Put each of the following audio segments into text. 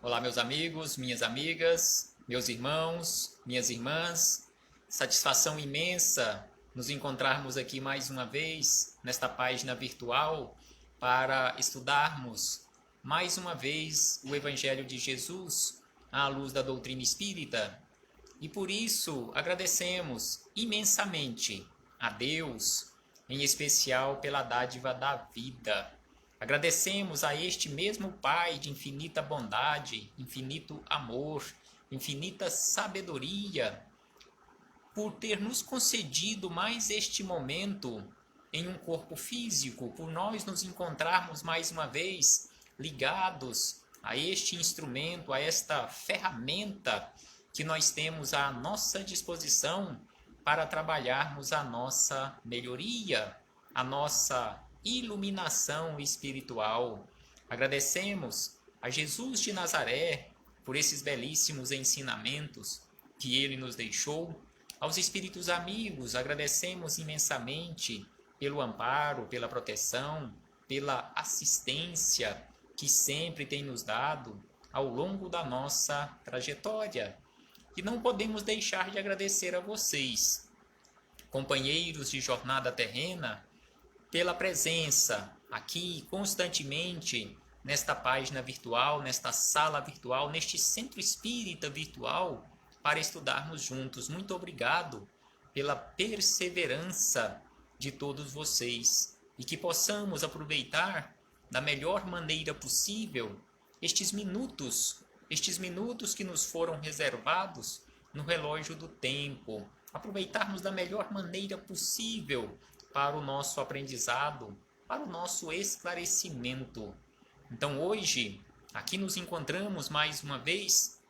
Olá, meus amigos, minhas amigas, meus irmãos, minhas irmãs. Satisfação imensa nos encontrarmos aqui mais uma vez nesta página virtual para estudarmos mais uma vez o Evangelho de Jesus à luz da doutrina espírita. E por isso agradecemos imensamente a Deus, em especial pela dádiva da vida. Agradecemos a este mesmo Pai de infinita bondade, infinito amor, infinita sabedoria, por ter nos concedido mais este momento em um corpo físico, por nós nos encontrarmos mais uma vez ligados a este instrumento, a esta ferramenta que nós temos à nossa disposição para trabalharmos a nossa melhoria, a nossa iluminação espiritual. Agradecemos a Jesus de Nazaré por esses belíssimos ensinamentos que ele nos deixou. Aos espíritos amigos, agradecemos imensamente pelo amparo, pela proteção, pela assistência que sempre tem nos dado ao longo da nossa trajetória. E não podemos deixar de agradecer a vocês, companheiros de jornada terrena, pela presença aqui constantemente nesta página virtual, nesta sala virtual, neste centro espírita virtual, para estudarmos juntos. Muito obrigado pela perseverança de todos vocês e que possamos aproveitar da melhor maneira possível estes minutos que nos foram reservados no relógio do tempo. Aproveitarmos da melhor maneira possível para o nosso aprendizado, para o nosso esclarecimento. Então hoje, aqui nos encontramos mais uma vez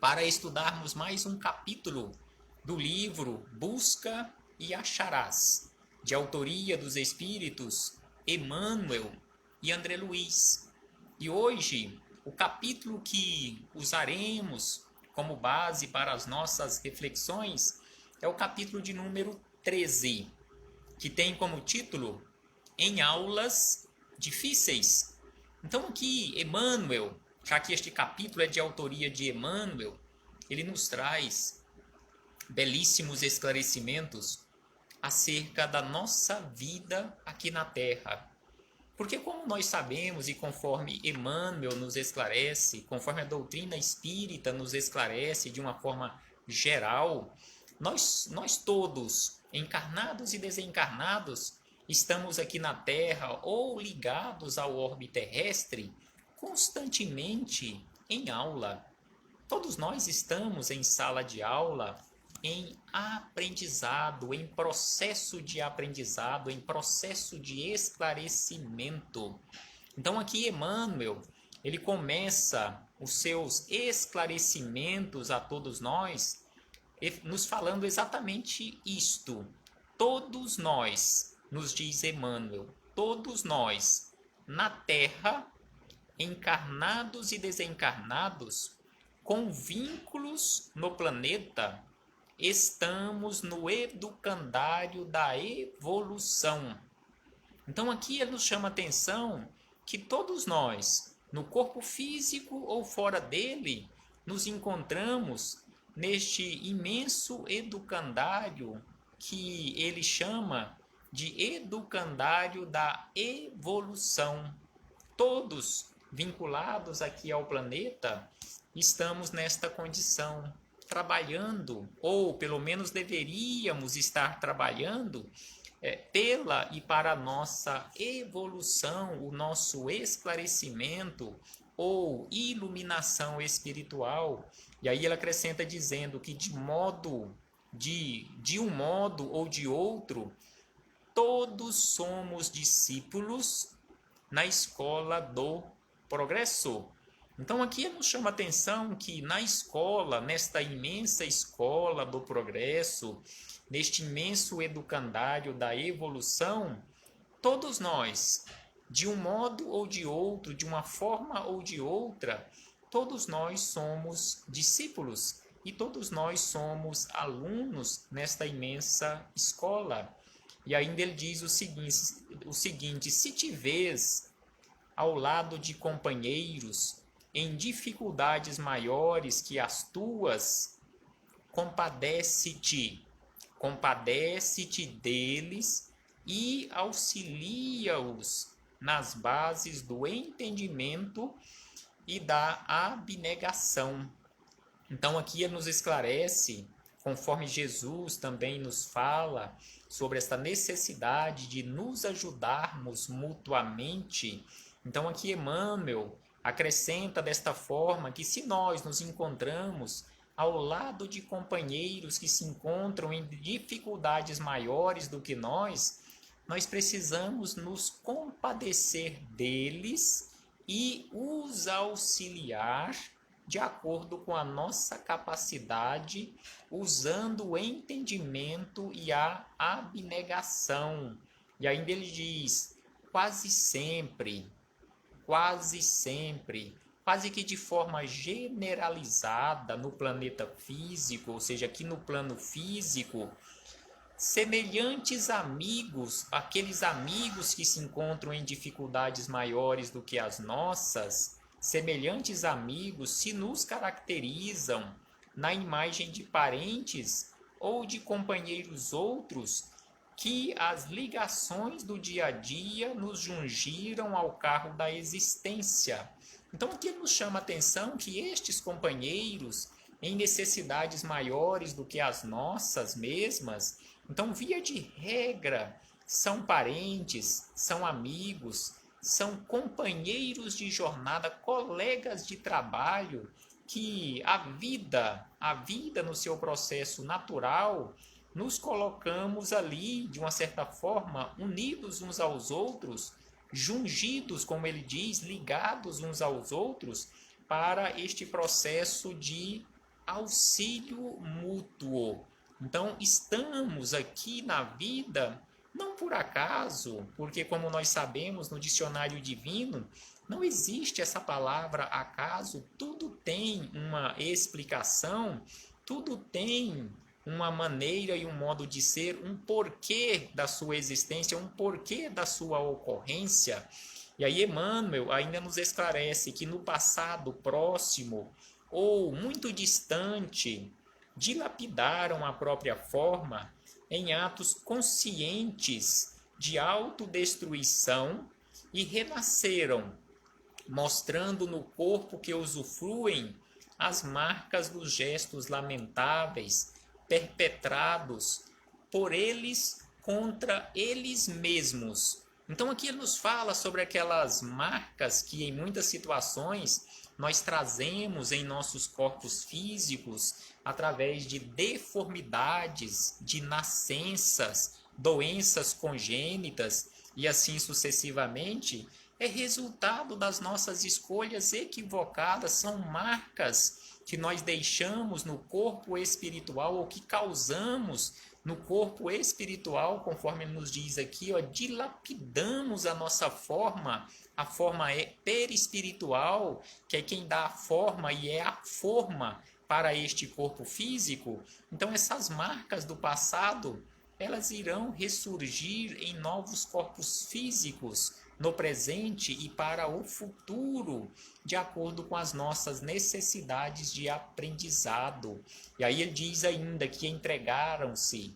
para estudarmos mais um capítulo do livro Busca e Acharás, de autoria dos espíritos Emmanuel e André Luiz. E hoje, o capítulo que usaremos como base para as nossas reflexões é o capítulo de número 13, que tem como título Em Aulas Difíceis. Então aqui Emmanuel, já que este capítulo é de autoria de Emmanuel, ele nos traz belíssimos esclarecimentos acerca da nossa vida aqui na Terra. Porque como nós sabemos e conforme Emmanuel nos esclarece, conforme a doutrina espírita nos esclarece de uma forma geral, nós todos, encarnados e desencarnados, estamos aqui na Terra ou ligados ao orbe terrestre constantemente em aula. Todos nós estamos em sala de aula, em aprendizado, em processo de aprendizado, em processo de esclarecimento. Então aqui Emmanuel, ele começa os seus esclarecimentos a todos nós, nos falando exatamente isto. Todos nós, nos diz Emmanuel, todos nós, na Terra, encarnados e desencarnados, com vínculos no planeta, estamos no educandário da evolução. Então aqui ele nos chama a atenção que todos nós, no corpo físico ou fora dele, nos encontramos neste imenso educandário que ele chama de educandário da evolução. Todos vinculados aqui ao planeta, estamos nesta condição, trabalhando, ou pelo menos deveríamos estar trabalhando, pela e para a nossa evolução, o nosso esclarecimento ou iluminação espiritual. E aí ele acrescenta dizendo que de um modo ou de outro, todos somos discípulos na escola do progresso. Então aqui nos chama a atenção que na escola, nesta imensa escola do progresso, neste imenso educandário da evolução, todos nós, de um modo ou de outro, de uma forma ou de outra, todos nós somos discípulos e todos nós somos alunos nesta imensa escola. E ainda ele diz o seguinte: se te vês ao lado de companheiros em dificuldades maiores que as tuas, compadece-te deles e auxilia-os nas bases do entendimento e da abnegação. Então aqui ele nos esclarece, conforme Jesus também nos fala sobre esta necessidade de nos ajudarmos mutuamente. Então aqui Emmanuel acrescenta desta forma que se nós nos encontramos ao lado de companheiros que se encontram em dificuldades maiores do que nós precisamos nos compadecer deles e os auxiliar de acordo com a nossa capacidade, usando o entendimento e a abnegação. E ainda ele diz, quase sempre, quase que de forma generalizada no planeta físico, ou seja, aqui no plano físico, semelhantes amigos, aqueles amigos que se encontram em dificuldades maiores do que as nossas, semelhantes amigos se nos caracterizam na imagem de parentes ou de companheiros outros que as ligações do dia a dia nos jungiram ao carro da existência. Então aqui nos chama a atenção que estes companheiros em necessidades maiores do que as nossas mesmas, então via de regra são parentes, são amigos, são companheiros de jornada, colegas de trabalho, que a vida no seu processo natural, nos colocamos ali, de uma certa forma, unidos uns aos outros, jungidos, como ele diz, ligados uns aos outros, para este processo de auxílio mútuo. Então, estamos aqui na vida não por acaso, porque como nós sabemos no dicionário divino, não existe essa palavra acaso, tudo tem uma explicação, tudo tem uma maneira e um modo de ser, um porquê da sua existência, um porquê da sua ocorrência. E aí Emmanuel ainda nos esclarece que no passado próximo ou muito distante, dilapidaram a própria forma em atos conscientes de autodestruição e renasceram, mostrando no corpo que usufruem as marcas dos gestos lamentáveis perpetrados por eles contra eles mesmos. Então aqui ele nos fala sobre aquelas marcas que em muitas situações nós trazemos em nossos corpos físicos através de deformidades, de nascenças, doenças congênitas e assim sucessivamente, é resultado das nossas escolhas equivocadas, são marcas que nós deixamos no corpo espiritual ou que causamos no corpo espiritual, conforme nos diz aqui, dilapidamos a nossa forma, a forma perispiritual, que é quem dá a forma e é a forma para este corpo físico. Então essas marcas do passado, elas irão ressurgir em novos corpos físicos no presente e para o futuro, de acordo com as nossas necessidades de aprendizado. E aí ele diz ainda que entregaram-se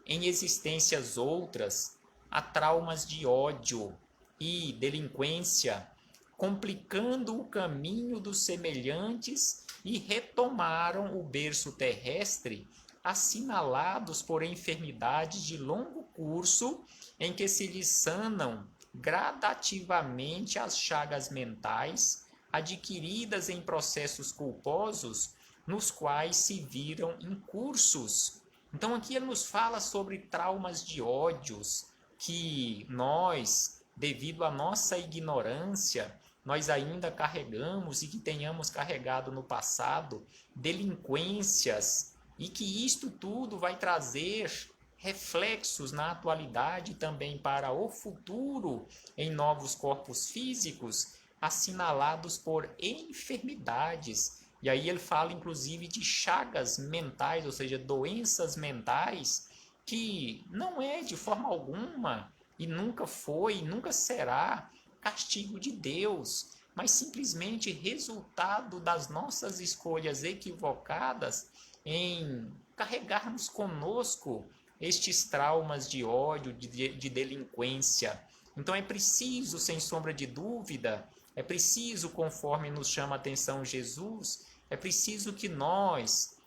em existências outras a traumas de ódio e delinquência, complicando o caminho dos semelhantes e retomaram o berço terrestre, assinalados por enfermidades de longo curso, em que se lhes sanam gradativamente as chagas mentais adquiridas em processos culposos nos quais se viram incursos. Então aqui ele nos fala sobre traumas de ódios que nós, devido à nossa ignorância, nós ainda carregamos e que tenhamos carregado no passado, delinquências, e que isto tudo vai trazer reflexos na atualidade também para o futuro em novos corpos físicos assinalados por enfermidades. E aí ele fala inclusive de chagas mentais, ou seja, doenças mentais, que não é de forma alguma e nunca foi, nunca será castigo de Deus, mas simplesmente resultado das nossas escolhas equivocadas em carregarmos conosco estes traumas de ódio, de delinquência. Então é preciso, sem sombra de dúvida, é preciso, conforme nos chama a atenção Jesus, é preciso que nós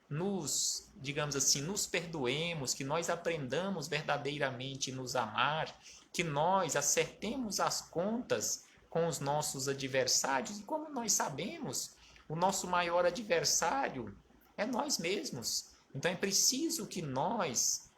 nos, digamos assim, nos perdoemos, que nós aprendamos verdadeiramente a nos amar, que nós acertemos as contas com os nossos adversários. E como nós sabemos, o nosso maior adversário é nós mesmos. Então é preciso que nós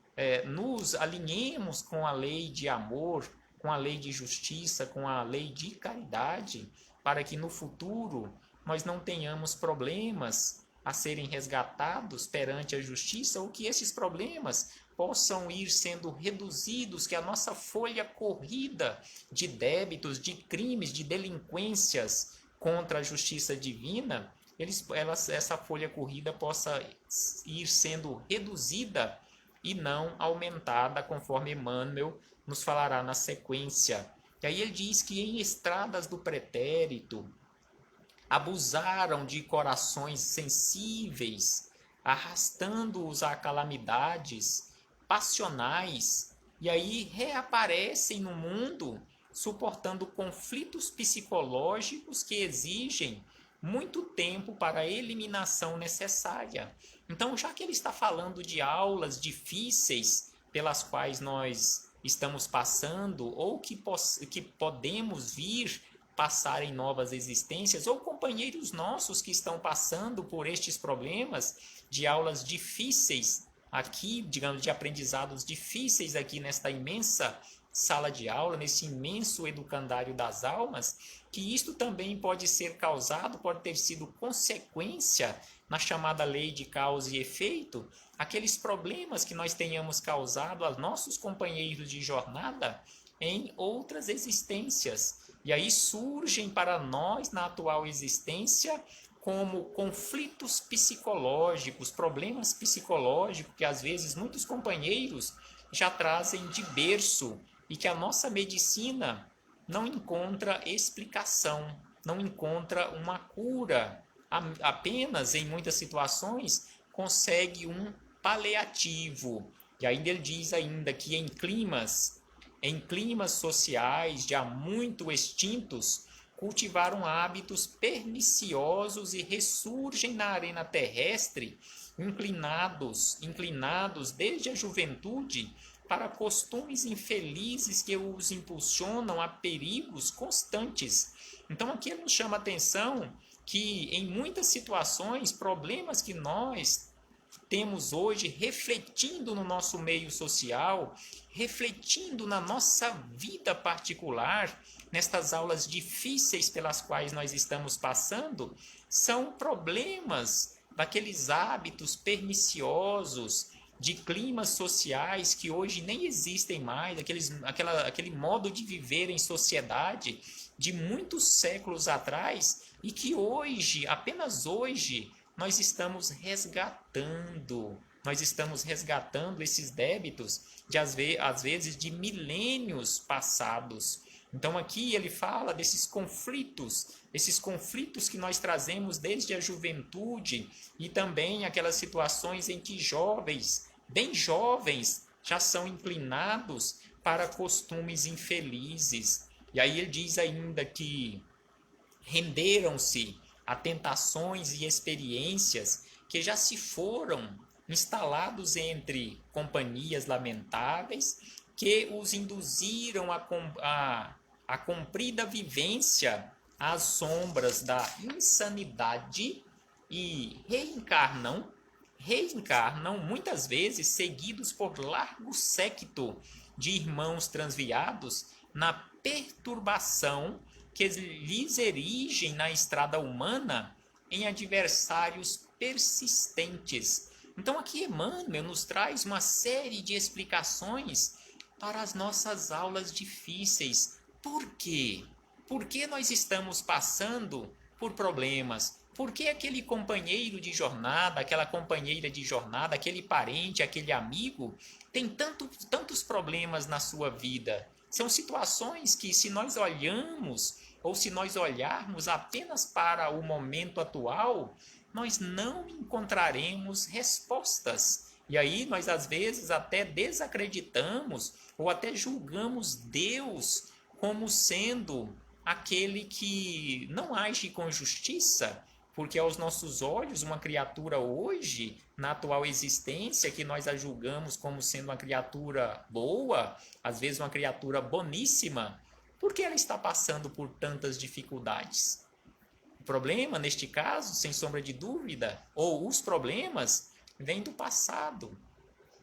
nos alinhemos com a lei de amor, com a lei de justiça, com a lei de caridade, para que no futuro nós não tenhamos problemas a serem resgatados perante a justiça, ou que esses problemas possam ir sendo reduzidos, que a nossa folha corrida de débitos, de crimes, de delinquências contra a justiça divina, essa folha corrida possa ir sendo reduzida e não aumentada, conforme Emmanuel nos falará na sequência. E aí ele diz que em estradas do pretérito abusaram de corações sensíveis, arrastando-os a calamidades passionais, e aí reaparecem no mundo suportando conflitos psicológicos que exigem muito tempo para a eliminação necessária. Então, já que ele está falando de aulas difíceis pelas quais nós estamos passando, ou que podemos vir passar em novas existências, ou companheiros nossos que estão passando por estes problemas de aulas difíceis aqui, digamos, de aprendizados difíceis aqui nesta imensa sala de aula, nesse imenso educandário das almas, que isto também pode ser causado, pode ter sido consequência na chamada lei de causa e efeito, aqueles problemas que nós tenhamos causado aos nossos companheiros de jornada em outras existências. E aí surgem para nós, na atual existência, como conflitos psicológicos, problemas psicológicos que às vezes muitos companheiros já trazem de berço e que a nossa medicina não encontra explicação, não encontra uma cura. Apenas, em muitas situações, consegue um paliativo. E ainda ele diz ainda que em climas sociais já muito extintos, cultivaram hábitos perniciosos e ressurgem na arena terrestre, inclinados desde a juventude para costumes infelizes que os impulsionam a perigos constantes. Então aqui ele nos chama a atenção que em muitas situações, problemas que nós temos hoje, refletindo no nosso meio social, refletindo na nossa vida particular, nestas aulas difíceis pelas quais nós estamos passando, são problemas daqueles hábitos perniciosos, de climas sociais que hoje nem existem mais, aquele modo de viver em sociedade de muitos séculos atrás e que hoje, apenas hoje, nós estamos resgatando esses débitos de às vezes de milênios passados. Então aqui ele fala desses conflitos que nós trazemos desde a juventude e também aquelas situações em que jovens, bem jovens, já são inclinados para costumes infelizes. E aí ele diz ainda que renderam-se a tentações e experiências que já se foram instalados entre companhias lamentáveis que os induziram a comprida vivência às sombras da insanidade e reencarnam muitas vezes seguidos por largo séquito de irmãos transviados na perturbação que lhes erigem na estrada humana em adversários persistentes. Então aqui Emmanuel nos traz uma série de explicações para as nossas aulas difíceis. Por quê? Por que nós estamos passando por problemas? Por que aquele companheiro de jornada, aquela companheira de jornada, aquele parente, aquele amigo tem tantos problemas na sua vida? São situações que, se nós olhamos ou se nós olharmos apenas para o momento atual, nós não encontraremos respostas. E aí nós às vezes até desacreditamos ou até julgamos Deus como sendo aquele que não age com justiça, porque aos nossos olhos uma criatura hoje, na atual existência, que nós a julgamos como sendo uma criatura boa, às vezes uma criatura boníssima, por que ela está passando por tantas dificuldades? O problema, neste caso, sem sombra de dúvida, ou os problemas, vêm do passado.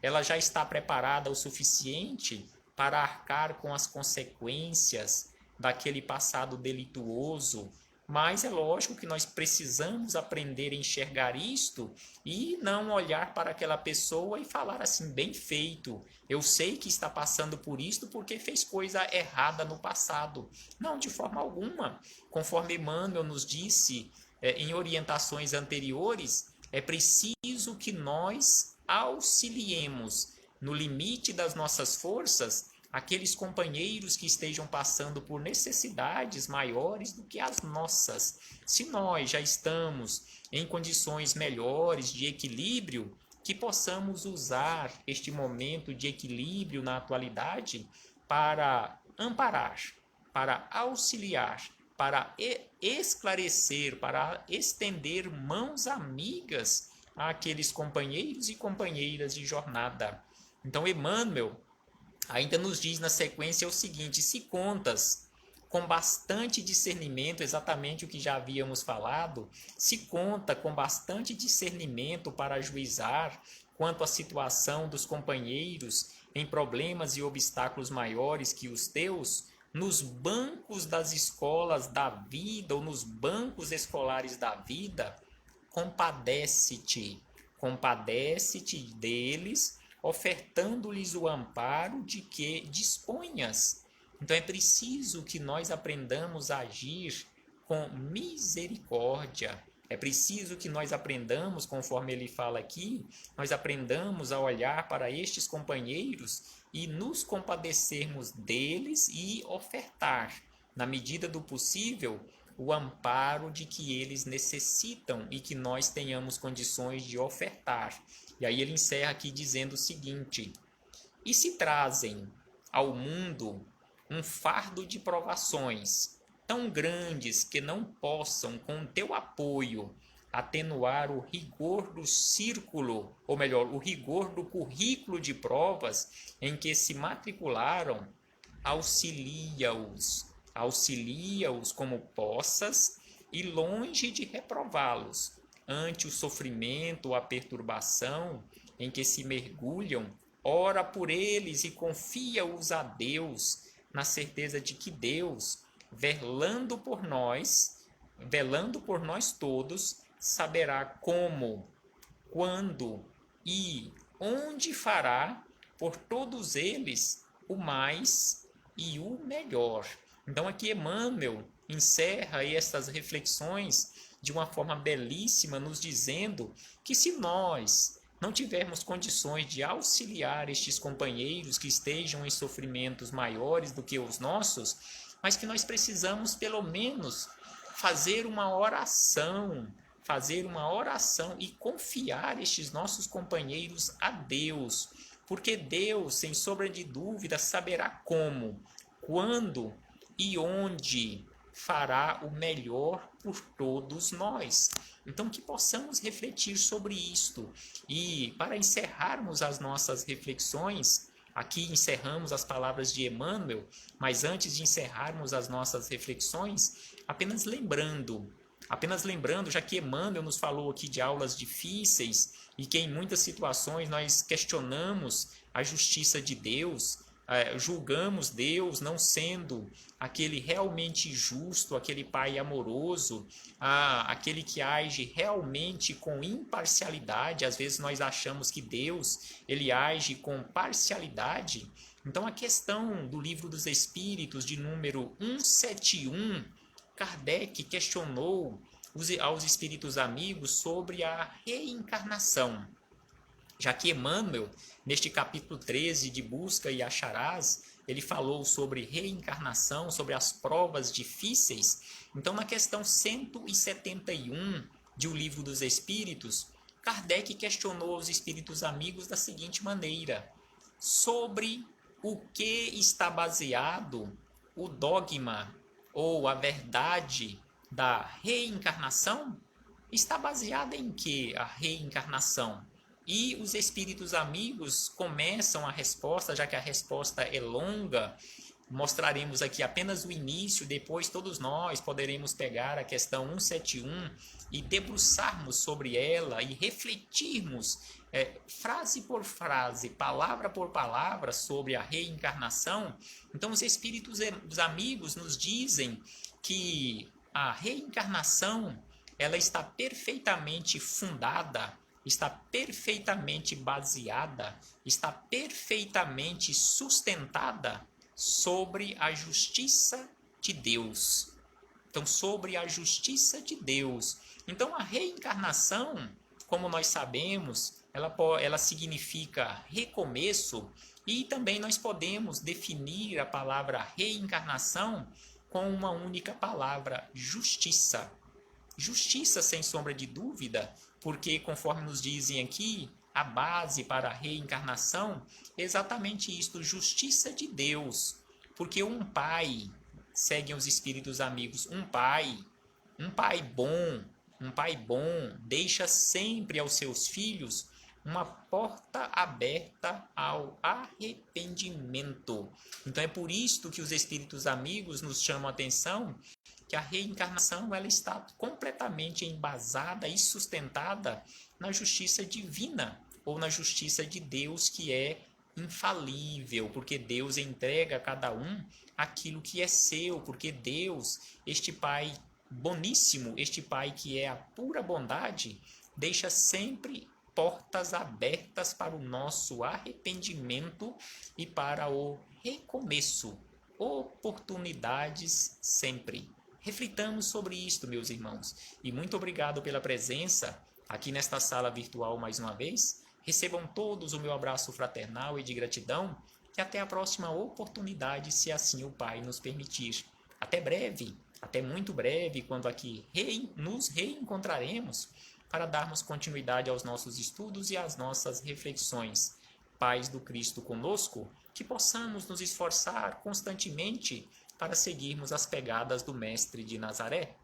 Ela já está preparada o suficiente para arcar com as consequências daquele passado delituoso, mas é lógico que nós precisamos aprender a enxergar isto e não olhar para aquela pessoa e falar assim, bem feito, eu sei que está passando por isto porque fez coisa errada no passado. Não, de forma alguma. Conforme Emmanuel nos disse em orientações anteriores, é preciso que nós auxiliemos no limite das nossas forças aqueles companheiros que estejam passando por necessidades maiores do que as nossas. Se nós já estamos em condições melhores de equilíbrio, que possamos usar este momento de equilíbrio na atualidade para amparar, para auxiliar, para esclarecer, para estender mãos amigas àqueles companheiros e companheiras de jornada. Então, Emmanuel ainda nos diz na sequência o seguinte: se contas com bastante discernimento, exatamente o que já havíamos falado, se conta com bastante discernimento para ajuizar quanto à situação dos companheiros em problemas e obstáculos maiores que os teus, nos bancos das escolas da vida ou nos bancos escolares da vida, compadece-te deles, ofertando-lhes o amparo de que disponhas. Então é preciso que nós aprendamos a agir com misericórdia. É preciso que nós aprendamos, conforme ele fala aqui, nós aprendamos a olhar para estes companheiros e nos compadecermos deles e ofertar, na medida do possível, o amparo de que eles necessitam e que nós tenhamos condições de ofertar. E aí ele encerra aqui dizendo o seguinte: e se trazem ao mundo um fardo de provações tão grandes que não possam, com teu apoio, atenuar o rigor do círculo, ou melhor, o rigor do currículo de provas em que se matricularam, auxilia-os como possas e longe de reprová-los ante o sofrimento ou a perturbação em que se mergulham, ora por eles e confia-os a Deus, na certeza de que Deus, velando por nós todos, saberá como, quando e onde fará por todos eles o mais e o melhor. Então aqui Emmanuel encerra estas reflexões de uma forma belíssima, nos dizendo que se nós não tivermos condições de auxiliar estes companheiros que estejam em sofrimentos maiores do que os nossos, mas que nós precisamos pelo menos fazer uma oração e confiar estes nossos companheiros a Deus, porque Deus, sem sombra de dúvida, saberá como, quando e onde fará o melhor por todos nós. Então que possamos refletir sobre isto. E para encerrarmos as nossas reflexões, aqui encerramos as palavras de Emmanuel, mas antes de encerrarmos as nossas reflexões, apenas lembrando, já que Emmanuel nos falou aqui de aulas difíceis e que em muitas situações nós questionamos a justiça de Deus, julgamos Deus não sendo aquele realmente justo, aquele Pai amoroso, aquele que age realmente com imparcialidade. Às vezes nós achamos que Deus ele age com parcialidade. Então a questão do Livro dos Espíritos, de número 171, Kardec questionou aos espíritos amigos sobre a reencarnação, já que Emmanuel, neste capítulo 13 de Busca e Acharás, ele falou sobre reencarnação, sobre as provas difíceis. Então, na questão 171 de O Livro dos Espíritos, Kardec questionou os espíritos amigos da seguinte maneira: sobre o que está baseado o dogma ou a verdade da reencarnação? Está baseada em que a reencarnação? E os espíritos amigos começam a resposta, já que a resposta é longa. Mostraremos aqui apenas o início, depois todos nós poderemos pegar a questão 171 e debruçarmos sobre ela e refletirmos frase por frase, palavra por palavra sobre a reencarnação. Então os espíritos os amigos nos dizem que a reencarnação ela está perfeitamente fundada, está perfeitamente baseada, está perfeitamente sustentada sobre a justiça de Deus. Então, sobre a justiça de Deus. Então, a reencarnação, como nós sabemos, ela significa recomeço, e também nós podemos definir a palavra reencarnação com uma única palavra: justiça. Justiça, sem sombra de dúvida, porque, conforme nos dizem aqui, a base para a reencarnação é exatamente isto: justiça de Deus. Porque um pai, seguem os espíritos amigos, um pai bom deixa sempre aos seus filhos uma porta aberta ao arrependimento. Então é por isto que os espíritos amigos nos chamam a atenção que a reencarnação ela está completamente embasada e sustentada na justiça divina, ou na justiça de Deus, que é infalível, porque Deus entrega a cada um aquilo que é seu, porque Deus, este Pai boníssimo, este Pai que é a pura bondade, deixa sempre portas abertas para o nosso arrependimento e para o recomeço, oportunidades sempre. Reflitamos sobre isto, meus irmãos, e muito obrigado pela presença aqui nesta sala virtual mais uma vez. Recebam todos o meu abraço fraternal e de gratidão, e até a próxima oportunidade, se assim o Pai nos permitir. Até breve, até muito breve, quando aqui nos reencontraremos para darmos continuidade aos nossos estudos e às nossas reflexões. Paz do Cristo conosco, que possamos nos esforçar constantemente para seguirmos as pegadas do Mestre de Nazaré.